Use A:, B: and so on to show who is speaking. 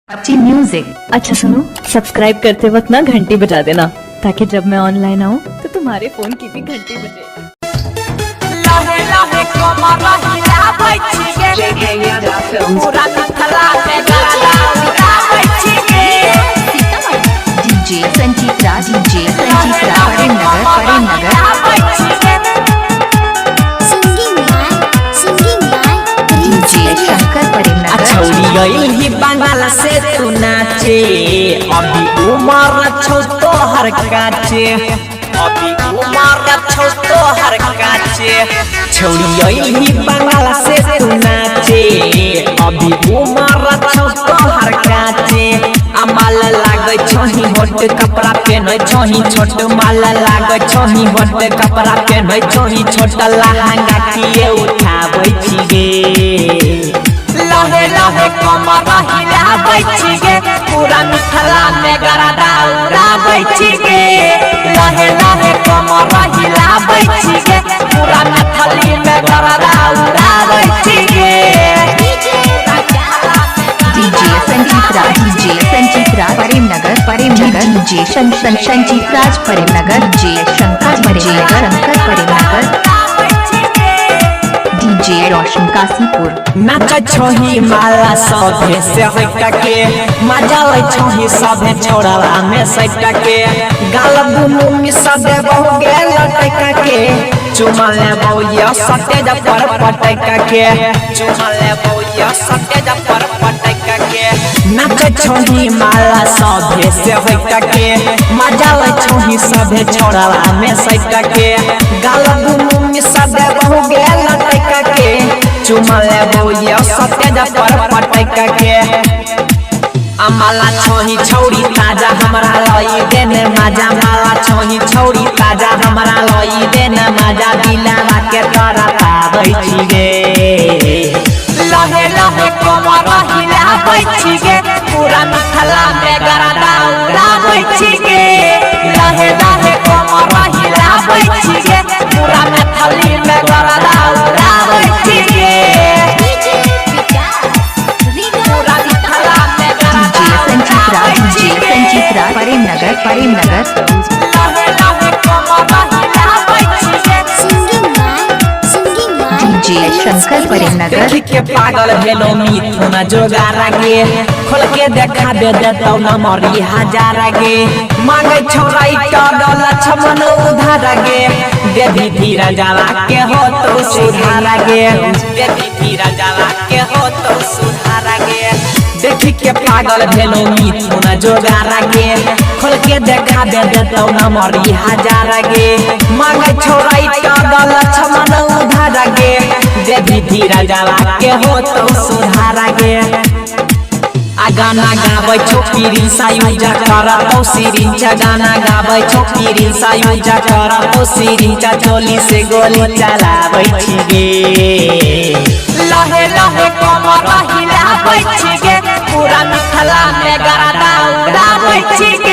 A: अच्छी म्यूजिक। अच्छा सुनो, सब्सक्राइब करते वक्त ना घंटी बजा देना ताकि जब मैं ऑनलाइन आऊँ तो तुम्हारे फोन की भी घंटी बजे। डीजे संजीत राज, प्रेमनगर।
B: छौरी गई ही बंगाल से तू नाचे, अभी उमर छौ तो हर काचे, अभी उमर छौ तो हर काचे। छौरी गई ही बंगाल से तू नाचे, अभी उमर छौ तो हर काचे। माल लागे छही होट कपड़ा पहने छही छोट, माल लागे छही होट कपड़ा पहने छही छोट। लहंगा किए उठाबै छी गे, लहे लहे कमर हिलाबै छी गे, पूरा मिथिला में गरदा उड़ाबै छी गे। लहे लहे कमर हिलाबै छी गे, पूरा मिथिला में गरदा उड़ाबै छी गे।
A: डीजे संजीत राज, प्रेमनगर। डीजे संजीत राज, प्रेमनगर। प्रेमनगर। डीजे रोशन काशीपुर।
B: नाच छही माला सभे से हटके, मजा ले छही सभे छोड़ला में सटके। गाल दुनु में सदे बहु गेल लटके, चुमा ले बहुया सतेज पर पटके, चुमा ले बहुया सतेज पर पटके। नाच छही माला सभे से हटके, मजा ले छही सभे छोड़ला में सटके। गाल दुनु में सदे बहु गेल लटके, चुमा ले बहुया सतेज पर पटके। माला छही छौरी ताजा हमरा लई देने मजा, माला छही छौरी ताजा हमरा लई देने मजा। दिलवा के तोरा पाबै छी गे, लहे लहे कमर हिलाबै छी गे, पूरा मिथिला में गरदा उड़ाबै छी गे। लहे लहे कमर हिलाबै छी गे, पूरा मिथिला में गरदा उड़ाबै छी गे।
A: संजीत राज, प्रेमनगर। डीजे शंकर, प्रेमनगर।
B: देख के पागल भेलो मिथुन जोगारा गे, खोल के देखा दे देतौ न मरी हजार गे। मांगे छोराई टडल छमन उधार गे, देवी धीरा जाला के हो तो सुधारा गे, देवी धीरा जाला के हो तो सुधारा गे। देख के पागल भेलो मिथुन जोगारा गे, खोल के देखा दे देतौ न मरी हजार गे। मांगे छोराई टडल छमन उधार गे, देवी धीरा जाला के हो तो सुधारा गे। गाना गाबै छौ पिरिंसा यूजा करतौ सिरिंचा, गाना गाबै छौ पिरिंसा यूजा करतौ सिरिंचा। चोली से गोली चलाबै छी गे, लहे लहे कमर हिलाबै छी गे, पूरा मिथिला में गरदा उड़ाबै छी गे।